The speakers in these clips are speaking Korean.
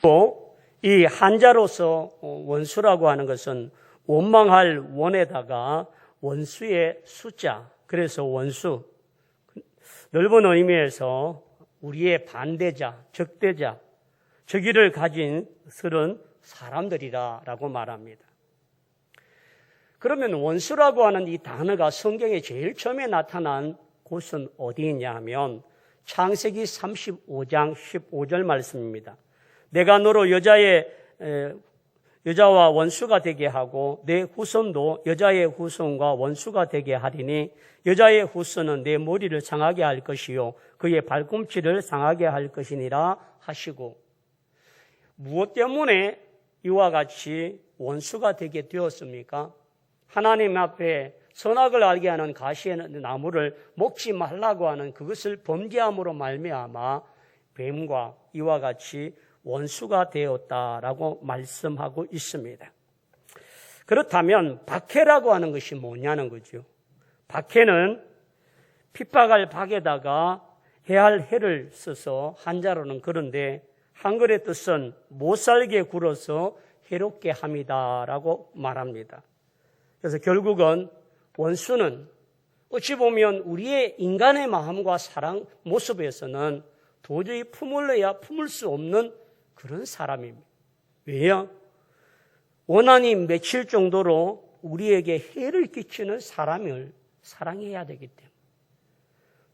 또 이 한자로서 원수라고 하는 것은 원망할 원에다가 원수의 수자, 그래서 원수, 넓은 의미에서 우리의 반대자, 적대자, 적의를 가진 서른 사람들이라고 말합니다. 그러면 원수라고 하는 이 단어가 성경에 제일 처음에 나타난 곳은 어디있냐 하면 창세기 35장 15절 말씀입니다. 내가 너로 여자와 원수가 되게 하고 내 후손도 여자의 후손과 원수가 되게 하리니 여자의 후손은 내 머리를 상하게 할 것이요 그의 발꿈치를 상하게 할 것이니라 하시고, 무엇 때문에 이와 같이 원수가 되게 되었습니까? 하나님 앞에 선악을 알게 하는 가시의 나무를 먹지 말라고 하는 그것을 범죄함으로 말미암아 뱀과 이와 같이 원수가 되었다라고 말씀하고 있습니다. 그렇다면 박해라고 하는 것이 뭐냐는 거죠. 박해는 핍박할 박에다가 해할 해를 써서 한자로는 그런데 한글의 뜻은 못살게 굴어서 해롭게 함이다라고 말합니다. 그래서 결국은 원수는 어찌 보면 우리의 인간의 마음과 사랑 모습에서는 도저히 품을래야 품을 수 없는 그런 사람입니다. 왜요? 원한이 맺힐 정도로 우리에게 해를 끼치는 사람을 사랑해야 되기 때문에,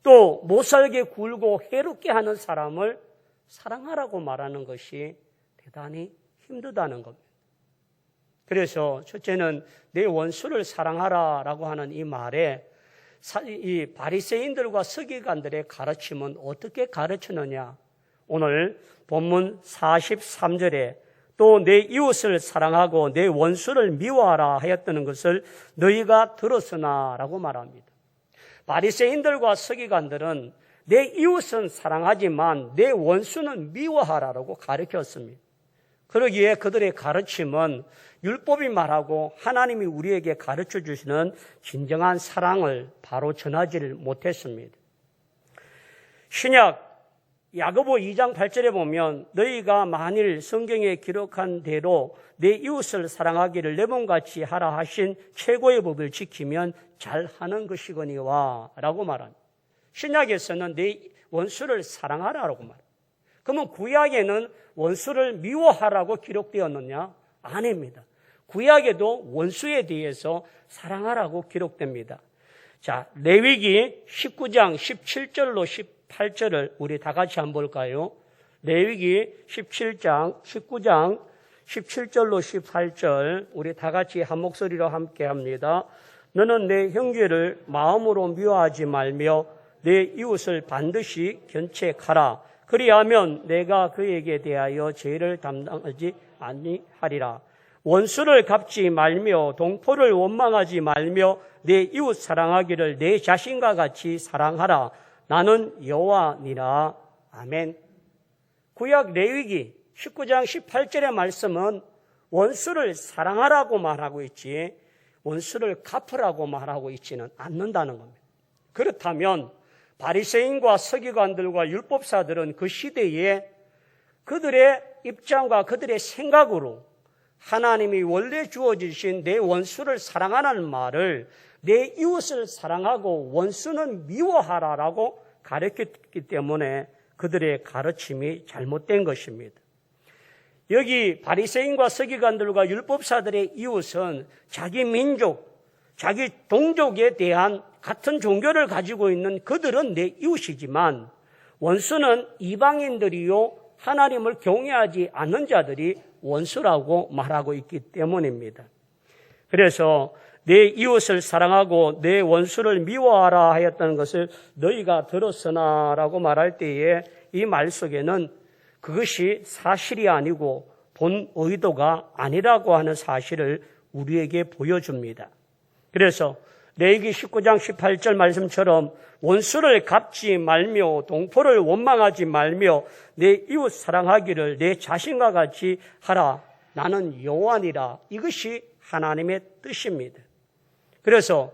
또 못살게 굴고 해롭게 하는 사람을 사랑하라고 말하는 것이 대단히 힘들다는 겁니다. 그래서 첫째는 내 원수를 사랑하라라고 하는 이 말에 이 바리새인들과 서기관들의 가르침은 어떻게 가르치느냐? 오늘 본문 43절에 또 내 이웃을 사랑하고 내 원수를 미워하라 하였다는 것을 너희가 들었으나라고 말합니다. 바리새인들과 서기관들은 내 이웃은 사랑하지만 내 원수는 미워하라라고 가르쳤습니다. 그러기에 그들의 가르침은 율법이 말하고 하나님이 우리에게 가르쳐 주시는 진정한 사랑을 바로 전하지를 못했습니다. 신약 야고보 2장 8절에 보면 너희가 만일 성경에 기록한 대로 내 이웃을 사랑하기를 내 몸같이 하라 하신 최고의 법을 지키면 잘하는 것이거니와 라고 말합니다. 신약에서는 내 원수를 사랑하라고 말합니다. 그러면 구약에는 원수를 미워하라고 기록되었느냐? 아닙니다. 구약에도 원수에 대해서 사랑하라고 기록됩니다. 자, 레위기 19장 17절로 18절을 우리 다 같이 한번 볼까요? 레위기 19장 17절로 18절 우리 다 같이 한 목소리로 함께 합니다. 너는 내 형제를 마음으로 미워하지 말며 내 이웃을 반드시 견책하라. 그리하면 내가 그에게 대하여 죄를 담당하지 아니하리라. 원수를 갚지 말며 동포를 원망하지 말며 내 이웃 사랑하기를 내 자신과 같이 사랑하라. 나는 여호와니라. 아멘. 구약 레위기 19장 18절의 말씀은 원수를 사랑하라고 말하고 있지 원수를 갚으라고 말하고 있지는 않는다는 겁니다. 그렇다면 바리새인과 서기관들과 율법사들은 그 시대에 그들의 입장과 그들의 생각으로 하나님이 원래 주어주신 내 원수를 사랑하라는 말을 내 이웃을 사랑하고 원수는 미워하라라고 가르쳤기 때문에 그들의 가르침이 잘못된 것입니다. 여기 바리새인과 서기관들과 율법사들의 이웃은 자기 민족, 자기 동족에 대한 같은 종교를 가지고 있는 그들은 내 이웃이지만 원수는 이방인들이요 하나님을 경외하지 않는 자들이 원수라고 말하고 있기 때문입니다. 그래서 내 이웃을 사랑하고 내 원수를 미워하라 하였다는 것을 너희가 들었으나라고 말할 때에 이 말 속에는 그것이 사실이 아니고 본 의도가 아니라고 하는 사실을 우리에게 보여줍니다. 그래서 레위기 19장 18절 말씀처럼 원수를 갚지 말며 동포를 원망하지 말며 내 이웃 사랑하기를 내 자신과 같이 하라. 나는 여호와니라. 이것이 하나님의 뜻입니다. 그래서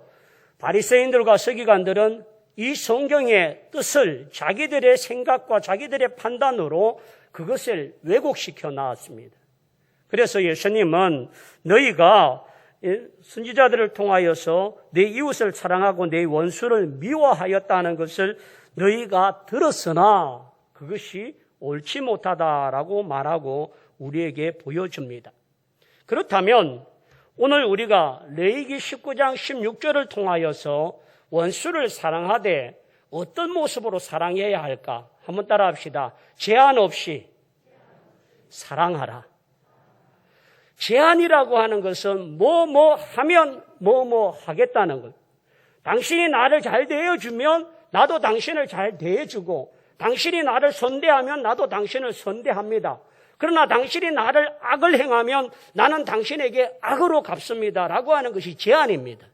바리새인들과 서기관들은 이 성경의 뜻을 자기들의 생각과 자기들의 판단으로 그것을 왜곡시켜 나왔습니다. 그래서 예수님은 너희가 선지자들을 통하여서 내 이웃을 사랑하고 내 원수를 미워하였다는 것을 너희가 들었으나 그것이 옳지 못하다라고 말하고 우리에게 보여줍니다. 그렇다면 오늘 우리가 레위기 19장 16절을 통하여서 원수를 사랑하되 어떤 모습으로 사랑해야 할까? 한번 따라합시다. 제한 없이 사랑하라. 제한이라고 하는 것은 뭐뭐 하면 뭐뭐 하겠다는 것. 당신이 나를 잘 대해주면 나도 당신을 잘 대해주고, 당신이 나를 선대하면 나도 당신을 선대합니다. 그러나 당신이 나를 악을 행하면 나는 당신에게 악으로 갚습니다 라고 하는 것이 제한입니다.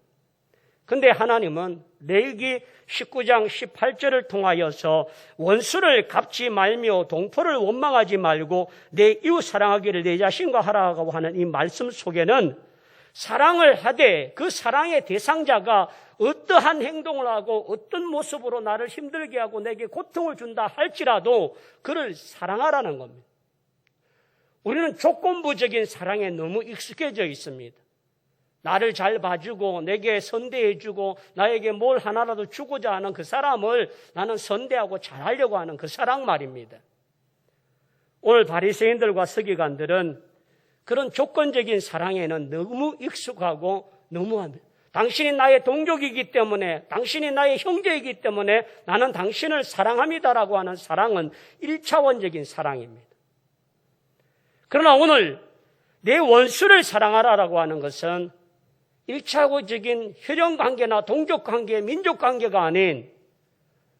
근데 하나님은 레위기 19장 18절을 통하여서 원수를 갚지 말며 동포를 원망하지 말고 내 이웃 사랑하기를 내 자신과 하라고 하는 이 말씀 속에는 사랑을 하되 그 사랑의 대상자가 어떠한 행동을 하고 어떤 모습으로 나를 힘들게 하고 내게 고통을 준다 할지라도 그를 사랑하라는 겁니다. 우리는 조건부적인 사랑에 너무 익숙해져 있습니다. 나를 잘 봐주고 내게 선대해주고 나에게 뭘 하나라도 주고자 하는 그 사람을 나는 선대하고 잘하려고 하는 그 사랑 말입니다. 오늘 바리새인들과 서기관들은 그런 조건적인 사랑에는 너무 익숙하고 너무합니다. 당신이 나의 동족이기 때문에, 당신이 나의 형제이기 때문에 나는 당신을 사랑합니다라고 하는 사랑은 1차원적인 사랑입니다. 그러나 오늘 내 원수를 사랑하라라고 하는 것은 1차적인 혈연관계나 동족관계, 민족관계가 아닌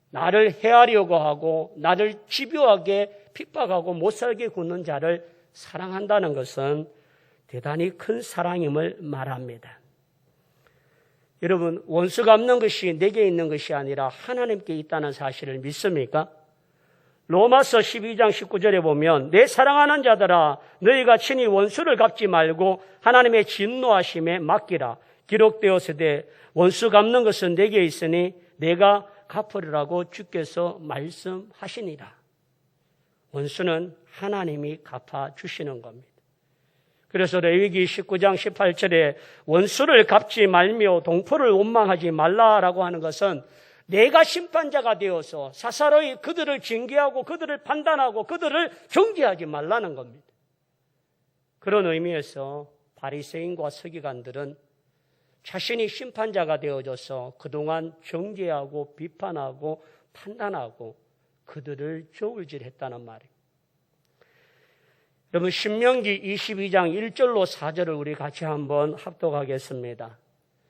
나를 해하려고 하고 나를 집요하게 핍박하고 못살게 굽는 자를 사랑한다는 것은 대단히 큰 사랑임을 말합니다. 여러분, 원수 갚는 것이 내게 있는 것이 아니라 하나님께 있다는 사실을 믿습니까? 로마서 12장 19절에 보면 내 사랑하는 자들아 너희가 친히 원수를 갚지 말고 하나님의 진노하심에 맡기라. 기록되었으되 원수 갚는 것은 내게 있으니 내가 갚으리라고 주께서 말씀하시니라. 원수는 하나님이 갚아주시는 겁니다. 그래서 레위기 19장 18절에 원수를 갚지 말며 동포를 원망하지 말라라고 하는 것은 내가 심판자가 되어서 사사로이 그들을 징계하고 그들을 판단하고 그들을 정죄하지 말라는 겁니다. 그런 의미에서 바리새인과 서기관들은 자신이 심판자가 되어져서 그동안 정죄하고 비판하고 판단하고 그들을 저울질했다는 말이에요. 여러분, 신명기 22장 1절로 4절을 우리 같이 한번 합독하겠습니다.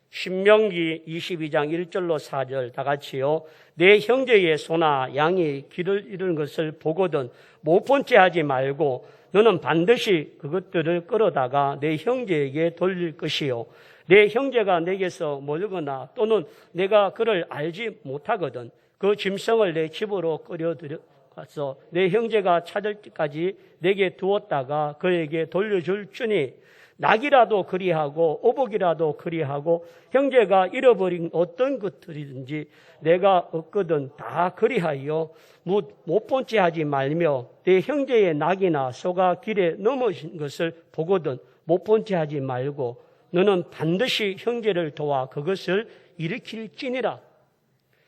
신명기 22장 1절로 4절 다 같이요. 내 형제의 소나 양이 길을 잃은 것을 보거든 못 본 채 하지 말고 너는 반드시 그것들을 끌어다가 내 형제에게 돌릴 것이요. 내 형제가 내게서 멀거나 또는 내가 그를 알지 못하거든 그 짐승을 내 집으로 끌어들여서 내 형제가 찾을 때까지 내게 두었다가 그에게 돌려줄 주니 낙이라도 그리하고 오복이라도 그리하고 형제가 잃어버린 어떤 것들이든지 내가 얻거든 다 그리하여 못 본 채 하지 말며 내 형제의 낙이나 소가 길에 넘어진 것을 보거든 못 본 채 하지 말고 너는 반드시 형제를 도와 그것을 일으킬지니라.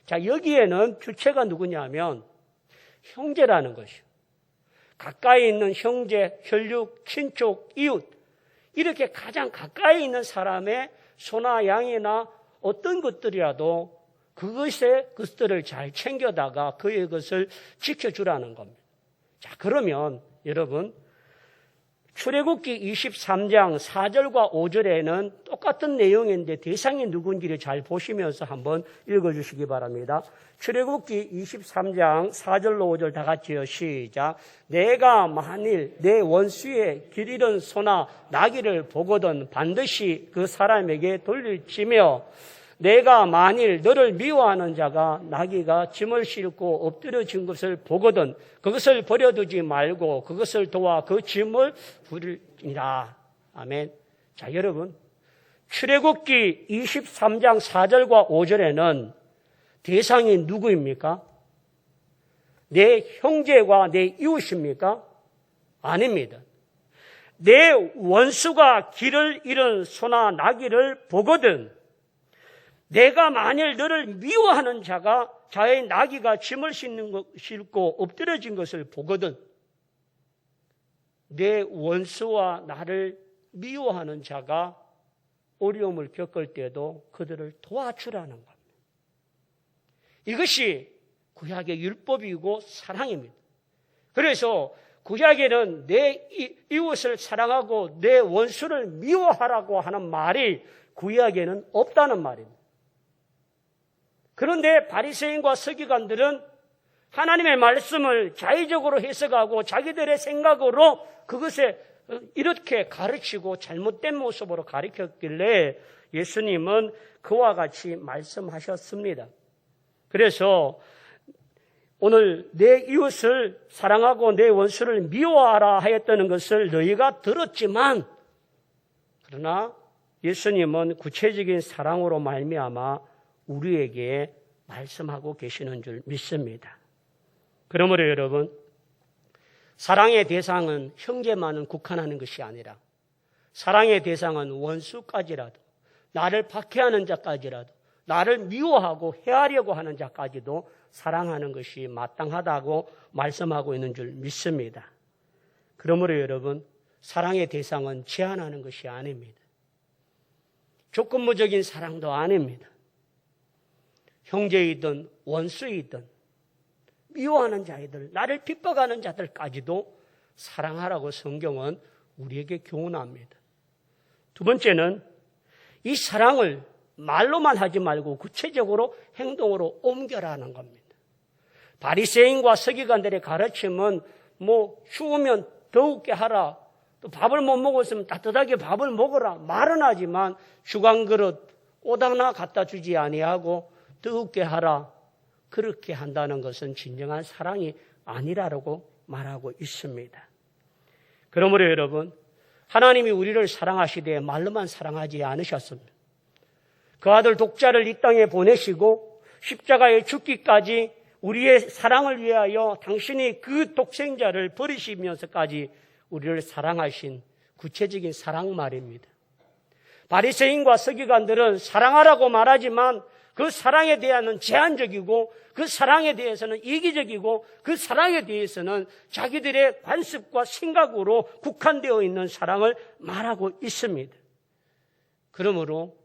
자, 여기에는 주체가 누구냐면 형제라는 것이요. 가까이 있는 형제, 혈육, 친족, 이웃 이렇게 가장 가까이 있는 사람의 소나 양이나 어떤 것들이라도 그것들을 잘 챙겨다가 그의 것을 지켜주라는 겁니다. 자, 그러면 여러분 출애굽기 23장 4절과 5절에는 똑같은 내용인데 대상이 누군지를 잘 보시면서 한번 읽어주시기 바랍니다. 출애굽기 23장 4절로 5절 다 같이요. 시작. 내가 만일 내 원수의 길 잃은 소나 나귀를 보거든 반드시 그 사람에게 돌릴지며 내가 만일 너를 미워하는 자가 나귀가 짐을 싣고 엎드려진 것을 보거든 그것을 버려두지 말고 그것을 도와 그 짐을 부리니라. 아멘. 자, 여러분, 출애굽기 23장 4절과 5절에는 대상이 누구입니까? 내 형제와 내 이웃입니까? 아닙니다. 내 원수가 길을 잃은 소나 나귀를 보거든 내가 만일 너를 미워하는 자의 나귀가 짐을 싣고 엎드려진 것을 보거든 내 원수와 나를 미워하는 자가 어려움을 겪을 때도 그들을 도와주라는 겁니다. 이것이 구약의 율법이고 사랑입니다. 그래서 구약에는 내 이웃을 사랑하고 내 원수를 미워하라고 하는 말이 구약에는 없다는 말입니다. 그런데 바리새인과 서기관들은 하나님의 말씀을 자의적으로 해석하고 자기들의 생각으로 그것에 이렇게 가르치고 잘못된 모습으로 가르쳤길래 예수님은 그와 같이 말씀하셨습니다. 그래서 오늘 내 이웃을 사랑하고 내 원수를 미워하라 하였다는 것을 너희가 들었지만 그러나 예수님은 구체적인 사랑으로 말미암아 우리에게 말씀하고 계시는 줄 믿습니다. 그러므로 여러분 사랑의 대상은 형제만은 국한하는 것이 아니라 사랑의 대상은 원수까지라도 나를 박해하는 자까지라도 나를 미워하고 해하려고 하는 자까지도 사랑하는 것이 마땅하다고 말씀하고 있는 줄 믿습니다. 그러므로 여러분 사랑의 대상은 제한하는 것이 아닙니다. 조건부적인 사랑도 아닙니다. 형제이든 원수이든 미워하는 자이들 나를 핍박하는 자들까지도 사랑하라고 성경은 우리에게 교훈합니다. 두 번째는 이 사랑을 말로만 하지 말고 구체적으로 행동으로 옮겨라는 겁니다. 바리새인과 서기관들의 가르침은 추우면 더웁게 하라, 또 밥을 못 먹었으면 따뜻하게 밥을 먹어라 말은 하지만 주간 그릇 옷 하나 갖다 주지 아니하고 더웁게 하라 그렇게 한다는 것은 진정한 사랑이 아니라고 말하고 있습니다. 그러므로 여러분 하나님이 우리를 사랑하시되 말로만 사랑하지 않으셨습니다. 그 아들 독자를 이 땅에 보내시고 십자가에 죽기까지 우리의 사랑을 위하여 당신이 그 독생자를 버리시면서까지 우리를 사랑하신 구체적인 사랑 말입니다. 바리새인과 서기관들은 사랑하라고 말하지만 그 사랑에 대해서는 제한적이고 그 사랑에 대해서는 이기적이고 그 사랑에 대해서는 자기들의 관습과 생각으로 국한되어 있는 사랑을 말하고 있습니다. 그러므로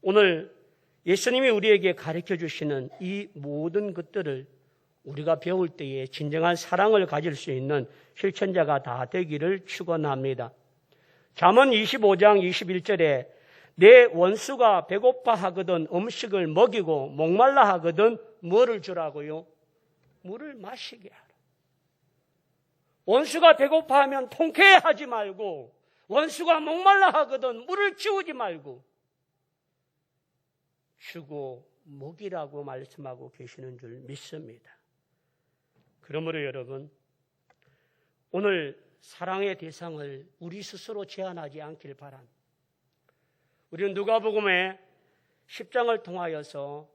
오늘 예수님이 우리에게 가르쳐 주시는 이 모든 것들을 우리가 배울 때에 진정한 사랑을 가질 수 있는 실천자가 다 되기를 축원합니다. 잠언 25장 21절에 내 원수가 배고파 하거든 음식을 먹이고 목말라 하거든 뭐를 주라고요? 물을 마시게 하라. 원수가 배고파하면 통쾌하지 말고 원수가 목말라 하거든 물을 치우지 말고 주고 먹이라고 말씀하고 계시는 줄 믿습니다. 그러므로 여러분 오늘 사랑의 대상을 우리 스스로 제한하지 않길 바랍니다. 우리는 누가복음의 10장을 통하여서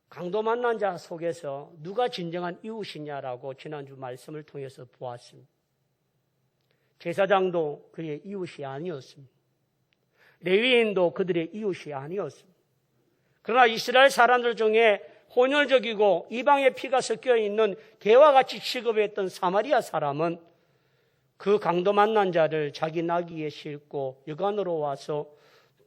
강도 만난 자 속에서 누가 진정한 이웃이냐라고 지난주 말씀을 통해서 보았습니다. 제사장도 그의 이웃이 아니었습니다. 레위인도 그들의 이웃이 아니었습니다. 그러나 이스라엘 사람들 중에 혼혈적이고 이방의 피가 섞여 있는 개와 같이 취급했던 사마리아 사람은 그 강도 만난 자를 자기 나귀에 싣고 여관으로 와서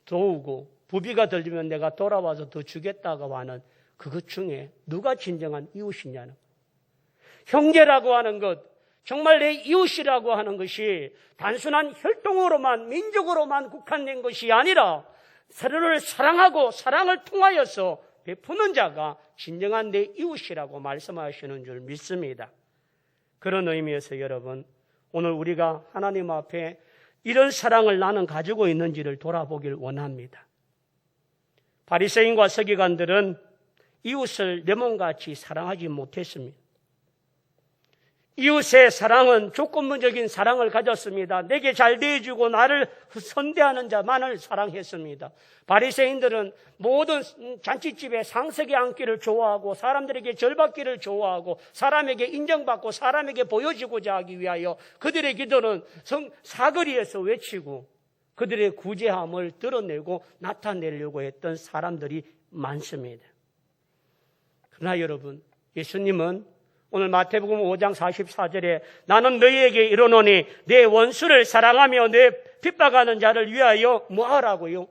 도우고 부비가 들리면 내가 돌아와서 더 주겠다고 하는 그것 중에 누가 진정한 이웃이냐는 형제라고 하는 것, 정말 내 이웃이라고 하는 것이 단순한 혈통으로만 민족으로만 국한된 것이 아니라 서로를 사랑하고 사랑을 통하여서 베푸는 자가 진정한 내 이웃이라고 말씀하시는 줄 믿습니다. 그런 의미에서 여러분 오늘 우리가 하나님 앞에 이런 사랑을 나는 가지고 있는지를 돌아보길 원합니다. 바리새인과 서기관들은 이웃을 내 몸같이 사랑하지 못했습니다. 이웃의 사랑은 조건부적인 사랑을 가졌습니다. 내게 잘 대해주고 나를 선대하는 자만을 사랑했습니다. 바리새인들은 모든 잔치집에 상석에 앉기를 좋아하고 사람들에게 절받기를 좋아하고 사람에게 인정받고 사람에게 보여지고자 하기 위하여 그들의 기도는 사거리에서 외치고 그들의 구제함을 드러내고 나타내려고 했던 사람들이 많습니다. 그러나 여러분, 예수님은 오늘 마태복음 5장 44절에 나는 너희에게 이르노니 내 원수를 사랑하며 내 핍박하는 자를 위하여 뭐하라고요?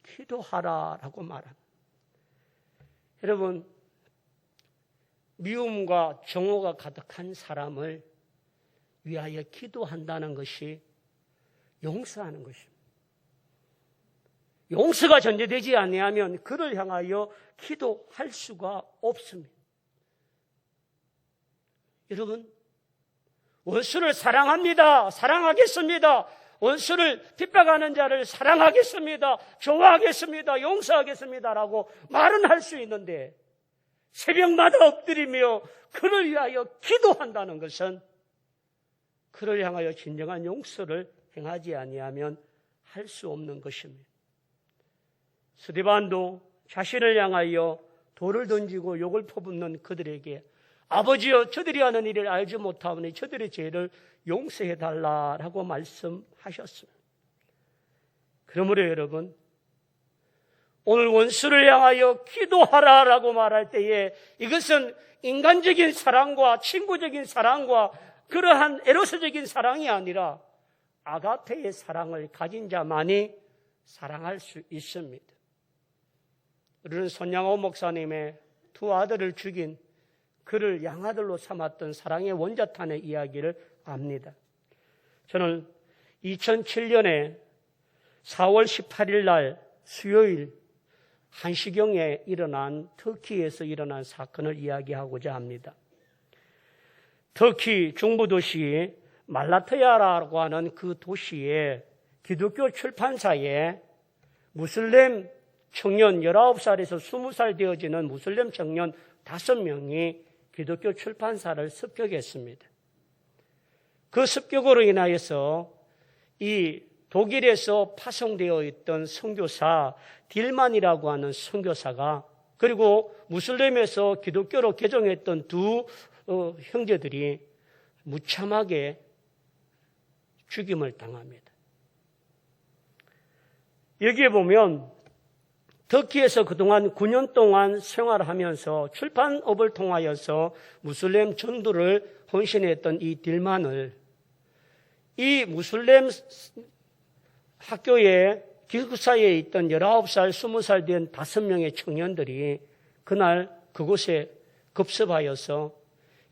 기도하라라고 말합니다. 여러분, 미움과 정오가 가득한 사람을 위하여 기도한다는 것이 용서하는 것입니다. 용서가 전제되지 아니하면 그를 향하여 기도할 수가 없습니다. 여러분, 원수를 사랑합니다. 사랑하겠습니다. 원수를 핍박하는 자를 사랑하겠습니다. 좋아하겠습니다. 용서하겠습니다라고 말은 할 수 있는데 새벽마다 엎드리며 그를 위하여 기도한다는 것은 그를 향하여 진정한 용서를 행하지 아니하면 할 수 없는 것입니다. 스데반도 자신을 향하여 돌을 던지고 욕을 퍼붓는 그들에게 아버지여 저들이 하는 일을 알지 못하오니 저들의 죄를 용서해달라라고 말씀하셨습니다. 그러므로 여러분, 오늘 원수를 향하여 기도하라라고 말할 때에 이것은 인간적인 사랑과 친구적인 사랑과 그러한 에로스적인 사랑이 아니라 아가페의 사랑을 가진 자만이 사랑할 수 있습니다. 우리는 손양호 목사님의 두 아들을 죽인 그를 양아들로 삼았던 사랑의 원자탄의 이야기를 압니다. 저는 2007년에 4월 18일 날 수요일 1시경에 일어난 터키에서 일어난 사건을 이야기하고자 합니다. 터키 중부 도시 말라타야라고 하는 그 도시에 기독교 출판사에 무슬림 청년 19살에서 20살 되어지는 무슬림 청년 5명이 기독교 출판사를 습격했습니다. 그 습격으로 인하여서 이 독일에서 파송되어 있던 선교사 딜만이라고 하는 선교사가 그리고 무슬림에서 기독교로 개종했던 두 형제들이 무참하게 죽임을 당합니다. 여기에 보면 터키에서 그동안 9년 동안 생활하면서 출판업을 통하여서 무슬림 전도를 헌신했던 이 딜만을 이 무슬림 학교에 기숙사에 있던 19살, 20살 된 5명의 청년들이 그날 그곳에 급습하여서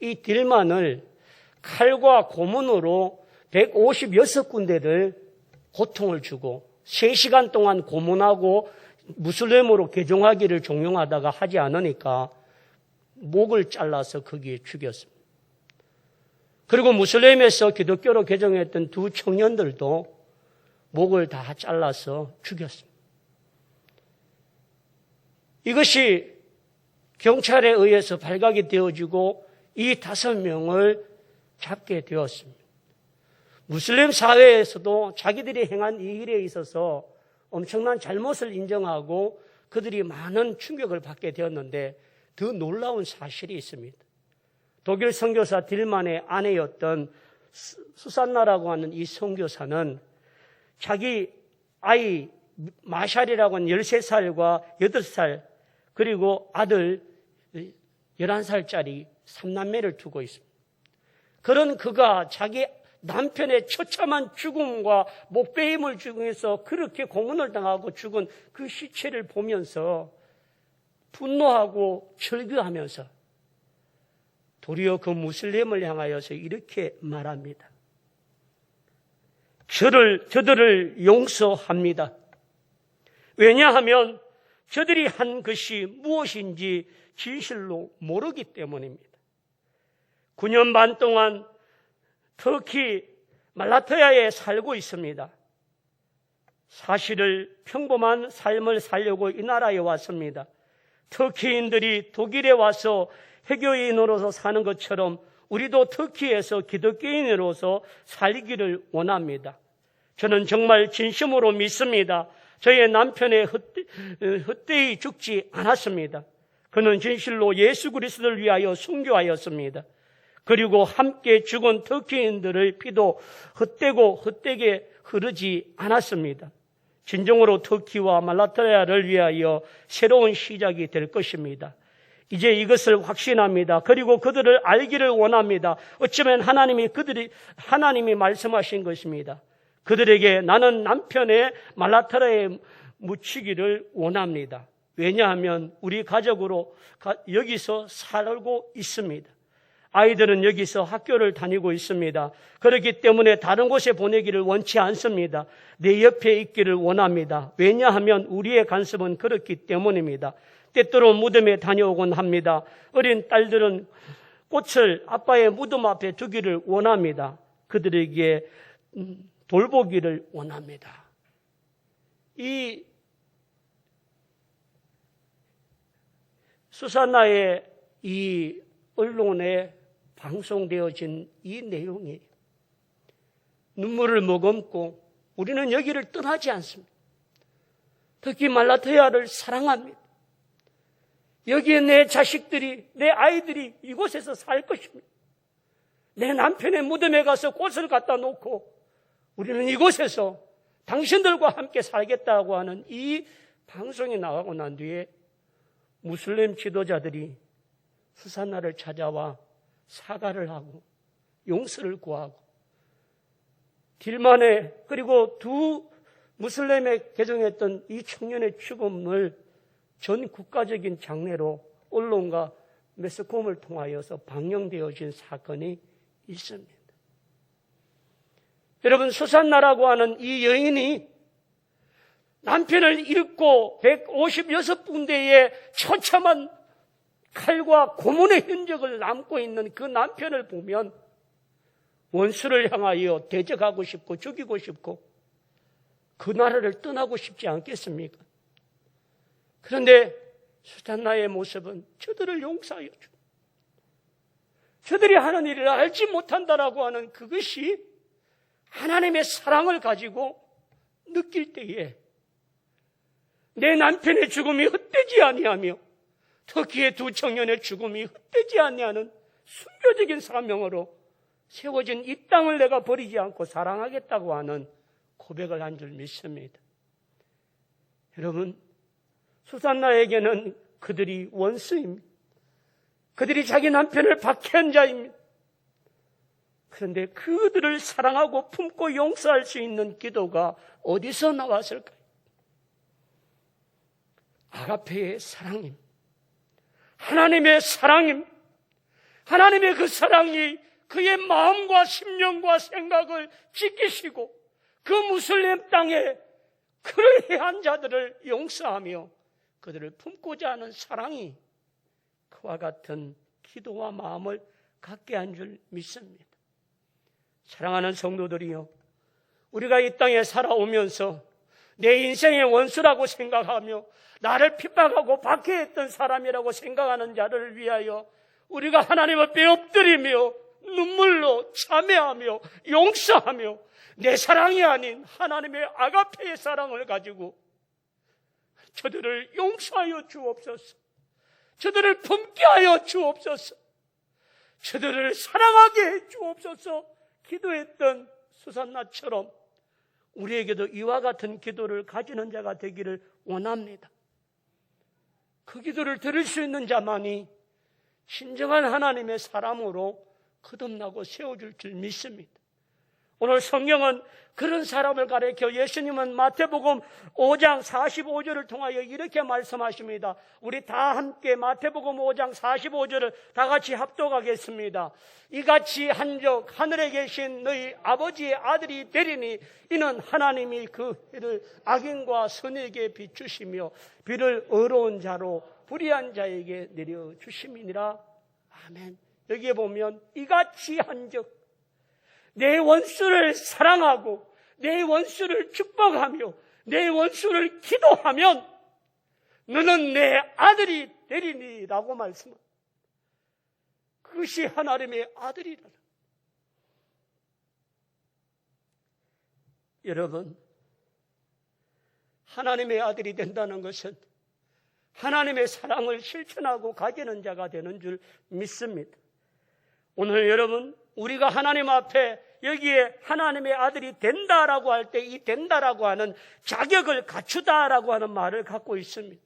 이 딜만을 칼과 고문으로 156군데를 고통을 주고 3시간 동안 고문하고 무슬림으로 개종하기를 종용하다가 하지 않으니까 목을 잘라서 거기에 죽였습니다. 그리고 무슬림에서 기독교로 개종했던 두 청년들도 목을 다 잘라서 죽였습니다. 이것이 경찰에 의해서 발각이 되어지고 이 5명을 잡게 되었습니다. 무슬림 사회에서도 자기들이 행한 이 일에 있어서 엄청난 잘못을 인정하고 그들이 많은 충격을 받게 되었는데 더 놀라운 사실이 있습니다. 독일 선교사 딜만의 아내였던 수산나라고 하는 이 선교사는 자기 아이 마샬이라고 하는 13살과 8살 그리고 아들 11살짜리 3남매를 두고 있습니다. 그런 그가 자기 남편의 처참한 죽음과 목베임을 중에서 그렇게 고문을 당하고 죽은 그 시체를 보면서 분노하고 절규하면서 도리어 그 무슬림을 향하여서 이렇게 말합니다. 저들을 용서합니다. 왜냐하면 저들이 한 것이 무엇인지 진실로 모르기 때문입니다. 9년 반 동안 터키 말라타야에 살고 있습니다. 사실을 평범한 삶을 살려고 이 나라에 왔습니다. 터키인들이 독일에 와서 해교인으로서 사는 것처럼 우리도 터키에서 기독교인으로서 살기를 원합니다. 저는 정말 진심으로 믿습니다. 저의 남편의 헛되이 죽지 않았습니다. 그는 진실로 예수 그리스도를 위하여 순교하였습니다. 그리고 함께 죽은 터키인들의 피도 헛되게 흐르지 않았습니다. 진정으로 터키와 말라타야를 위하여 새로운 시작이 될 것입니다. 이제 이것을 확신합니다. 그리고 그들을 알기를 원합니다. 어쩌면 하나님이 말씀하신 것입니다. 그들에게 나는 남편의 말라타야에 묻히기를 원합니다. 왜냐하면 우리 가족으로 여기서 살고 있습니다. 아이들은 여기서 학교를 다니고 있습니다. 그렇기 때문에 다른 곳에 보내기를 원치 않습니다. 내 옆에 있기를 원합니다. 왜냐하면 우리의 간섭은 그렇기 때문입니다. 때때로 무덤에 다녀오곤 합니다. 어린 딸들은 꽃을 아빠의 무덤 앞에 두기를 원합니다. 그들에게 돌보기를 원합니다. 이 수산나의 이 언론에 방송되어진 이 내용이 눈물을 머금고 우리는 여기를 떠나지 않습니다. 특히 말라타야를 사랑합니다. 여기에 내 자식들이, 내 아이들이 이곳에서 살 것입니다. 내 남편의 무덤에 가서 꽃을 갖다 놓고 우리는 이곳에서 당신들과 함께 살겠다고 하는 이 방송이 나가고 난 뒤에 무슬림 지도자들이 수산나를 찾아와 사과를 하고 용서를 구하고 딜만에 그리고 두 무슬림에 개종했던 이 청년의 죽음을 전 국가적인 장례로 언론과 매스컴을 통하여서 방영되어진 사건이 있습니다. 여러분, 수산나라고 하는 이 여인이 남편을 잃고 156군데의 처참한 칼과 고문의 흔적을 남고 있는 그 남편을 보면 원수를 향하여 대적하고 싶고 죽이고 싶고 그 나라를 떠나고 싶지 않겠습니까? 그런데 수산나의 모습은 저들을 용서하여 주. 저들이 하는 일을 알지 못한다라고 하는 그것이 하나님의 사랑을 가지고 느낄 때에 내 남편의 죽음이 헛되지 아니하며 터키의 두 청년의 죽음이 헛되지 아니하는 순교적인 사명으로 세워진 이 땅을 내가 버리지 않고 사랑하겠다고 하는 고백을 한 줄 믿습니다. 여러분, 수산나에게는 그들이 원수입니다. 그들이 자기 남편을 박해한 자입니다. 그런데 그들을 사랑하고 품고 용서할 수 있는 기도가 어디서 나왔을까요? 아가페의 사랑입니다. 하나님의 사랑입니다. 하나님의 그 사랑이 그의 마음과 심령과 생각을 지키시고 그 무슬림 땅에 그를 해한 자들을 용서하며 그들을 품고자 하는 사랑이 그와 같은 기도와 마음을 갖게 한 줄 믿습니다. 사랑하는 성도들이요, 우리가 이 땅에 살아오면서 내 인생의 원수라고 생각하며 나를 핍박하고 박해했던 사람이라고 생각하는 자를 위하여 우리가 하나님을 엎드리며 눈물로 참회하며 용서하며 내 사랑이 아닌 하나님의 아가페의 사랑을 가지고 저들을 용서하여 주옵소서. 저들을 품게 하여 주옵소서. 저들을 사랑하게 해 주옵소서. 기도했던 수산나처럼 우리에게도 이와 같은 기도를 가지는 자가 되기를 원합니다. 그 기도를 들을 수 있는 자만이 진정한 하나님의 사람으로 거듭나고 세워줄 줄 믿습니다. 오늘 성경은 그런 사람을 가리켜 예수님은 마태복음 5장 45절을 통하여 이렇게 말씀하십니다. 우리 다 함께 마태복음 5장 45절을 다 같이 합독하겠습니다. 이같이 한적 하늘에 계신 너희 아버지의 아들이 되리니 이는 하나님이 그 해를 악인과 선에게 비추시며 비를 의로운 자로 불의한 자에게 내려주심이니라. 아멘. 여기에 보면 이같이 한적 내 원수를 사랑하고 내 원수를 축복하며 내 원수를 기도하면 너는 내 아들이 되리니 라고 말씀합니다. 그것이 하나님의 아들이라. 여러분, 하나님의 아들이 된다는 것은 하나님의 사랑을 실천하고 가지는 자가 되는 줄 믿습니다. 오늘 여러분, 우리가 하나님 앞에 여기에 하나님의 아들이 된다라고 할 때 이 된다라고 하는 자격을 갖추다라고 하는 말을 갖고 있습니다.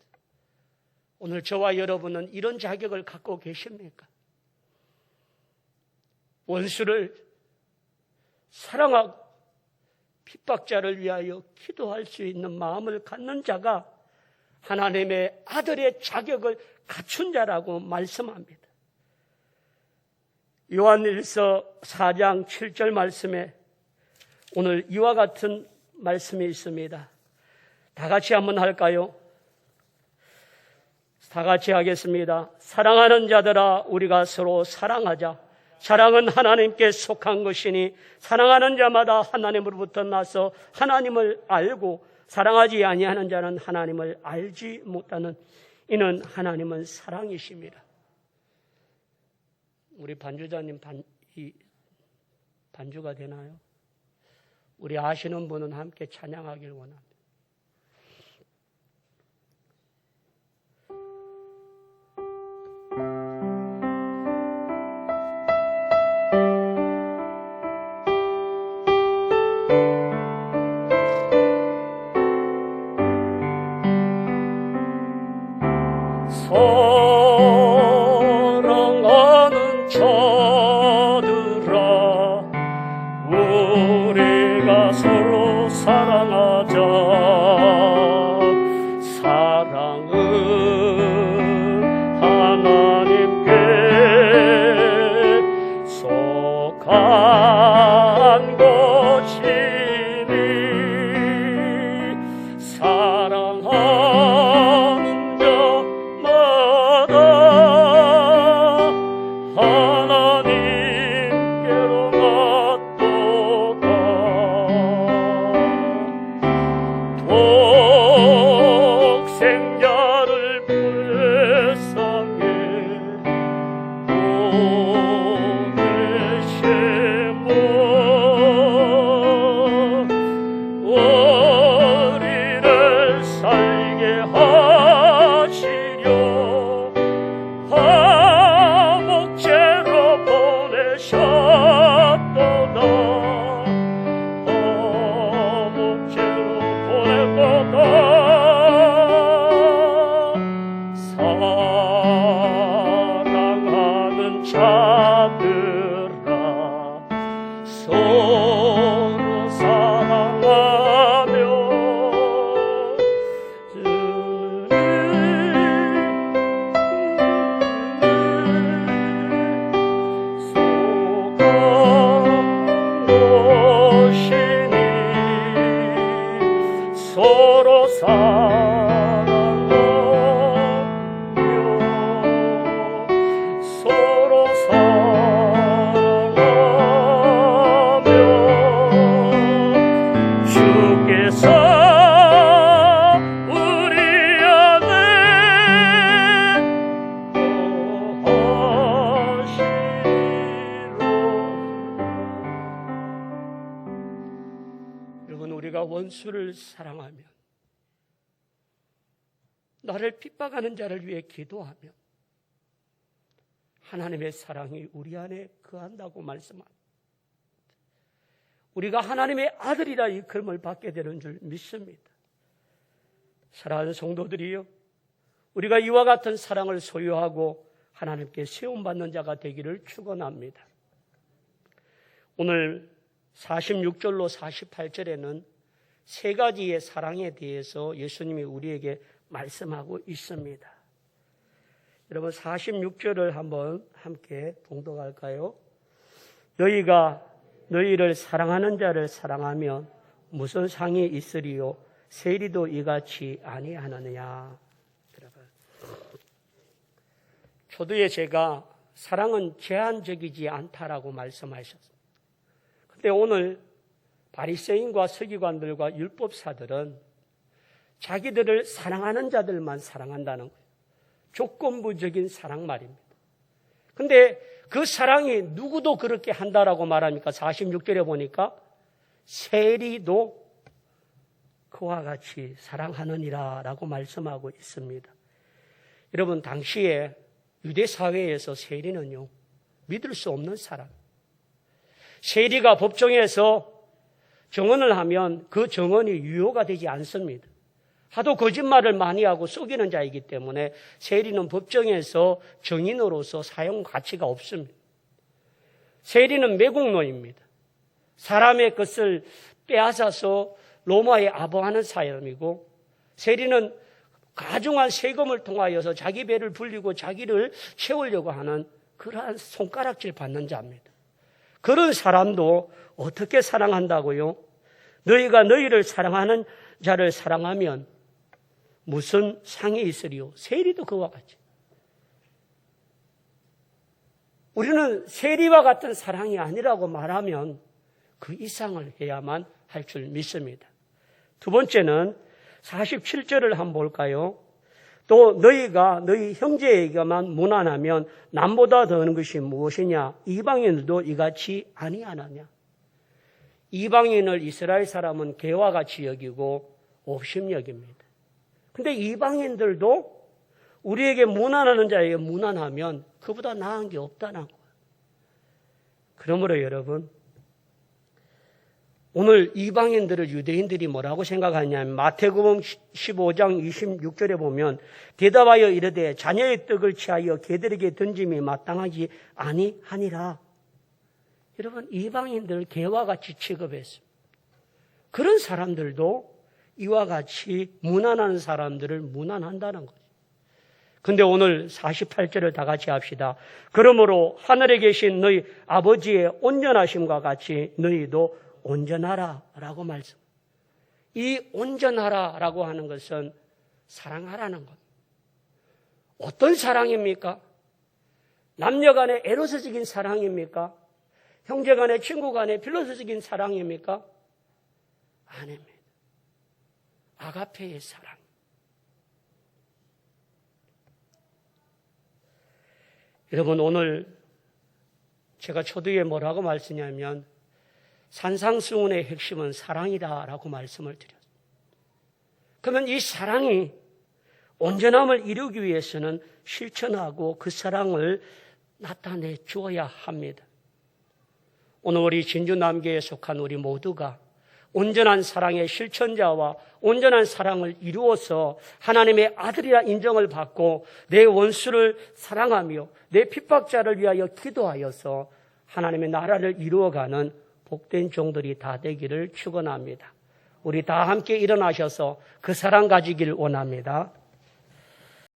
오늘 저와 여러분은 이런 자격을 갖고 계십니까? 원수를 사랑하고 핍박자를 위하여 기도할 수 있는 마음을 갖는 자가 하나님의 아들의 자격을 갖춘 자라고 말씀합니다. 요한일서 4장 7절 말씀에 오늘 이와 같은 말씀이 있습니다. 다 같이 한번 할까요? 다 같이 하겠습니다. 사랑하는 자들아, 우리가 서로 사랑하자. 사랑은 하나님께 속한 것이니 사랑하는 자마다 하나님으로부터 나서 하나님을 알고 사랑하지 아니하는 자는 하나님을 알지 못하는 이는 하나님은 사랑이십니다. 우리 반주자님 반주가 되나요? 우리 아시는 분은 함께 찬양하길 원합니다. 사랑하는 자들아, 우리가 서로 사랑하자. 사랑은 하나님께 속한 것이니 사랑하는 자마다 하나님께로 갔도다. 독생자를 불쌍히 보내시고 우리를 살게 하시려 화목제로 보내셨도다. 화목제로 보냈도다. 사랑하는 자들아, 서로 사랑하며 서로 사랑하며 서로 사랑하며 주께서 우리 안에 거하시로. 여러분, 우리가 원수를 사랑하면, 나를 핍박하는 자를 위해 기도하면 하나님의 사랑이 우리 안에 거한다고 말씀합니다. 우리가 하나님의 아들이라 이름을 받게 되는 줄 믿습니다. 사랑하는 성도들이요, 우리가 이와 같은 사랑을 소유하고 하나님께 세움받는 자가 되기를 축원합니다. 오늘 46절로 48절에는 세 가지의 사랑에 대해서 예수님이 우리에게 말씀하고 있습니다. 여러분, 46절을 한번 함께 봉독할까요? 너희가 너희를 사랑하는 자를 사랑하면 무슨 상이 있으리요? 세리도 이같이 아니하느냐. 여러분, 초두에 제가 사랑은 제한적이지 않다라고 말씀하셨습니다. 그런데 오늘 바리새인과 서기관들과 율법사들은 자기들을 사랑하는 자들만 사랑한다는 거예요. 조건부적인 사랑 말입니다. 근데 그 사랑이 누구도 그렇게 한다라고 말합니까? 46절에 보니까 세리도 그와 같이 사랑하느니라 라고 말씀하고 있습니다. 여러분, 당시에 유대 사회에서 세리는요, 믿을 수 없는 사람. 세리가 법정에서 정언을 하면 그 정언이 유효가 되지 않습니다. 하도 거짓말을 많이 하고 속이는 자이기 때문에 세리는 법정에서 정인으로서 사용 가치가 없습니다. 세리는 매국노입니다. 사람의 것을 빼앗아서 로마에 아부하는 사람이고, 세리는 가중한 세금을 통하여서 자기 배를 불리고 자기를 채우려고 하는 그러한 손가락질 받는 자입니다. 그런 사람도 어떻게 사랑한다고요? 너희가 너희를 사랑하는 자를 사랑하면 무슨 상이 있으리요? 세리도 그와 같이. 우리는 세리와 같은 사랑이 아니라고 말하면 그 이상을 해야만 할 줄 믿습니다. 두 번째는 47절을 한번 볼까요? 또 너희가 너희 형제에게만 무난하면 남보다 더하는 것이 무엇이냐? 이방인들도 이같이 아니하느냐? 이방인을 이스라엘 사람은 개와 같이 여기고 옵심 여깁니다. 근데 이방인들도 우리에게 무난하는 자에게 무난하면 그보다 나은 게 없다는 거예요. 그러므로 여러분, 오늘 이방인들을 유대인들이 뭐라고 생각하냐면 마태복음 15장 26절에 보면 대답하여 이르되 자녀의 떡을 취하여 개들에게 던짐이 마땅하지 아니하니라. 여러분, 이방인들 개와 같이 취급했습니다. 그런 사람들도 이와 같이 무난한 사람들을 무난한다는 거죠. 근데 오늘 48절을 다 같이 합시다. 그러므로 하늘에 계신 너희 아버지의 온전하심과 같이 너희도 온전하라 라고 말씀. 이 온전하라 라고 하는 것은 사랑하라는 것. 어떤 사랑입니까? 남녀 간의 에로스적인 사랑입니까? 형제 간의 친구 간의 필로소적인 사랑입니까? 아닙니다. 아가페의 사랑. 여러분, 오늘 제가 초두에 뭐라고 말씀하냐면 산상수훈의 핵심은 사랑이다라고 말씀을 드렸습니다. 그러면 이 사랑이 온전함을 이루기 위해서는 실천하고 그 사랑을 나타내 주어야 합니다. 오늘 우리 진주남교에 속한 우리 모두가 온전한 사랑의 실천자와 온전한 사랑을 이루어서 하나님의 아들이라 인정을 받고 내 원수를 사랑하며 내 핍박자를 위하여 기도하여서 하나님의 나라를 이루어가는 복된 종들이 다 되기를 축원합니다. 우리 다 함께 일어나셔서 그 사랑 가지길 원합니다.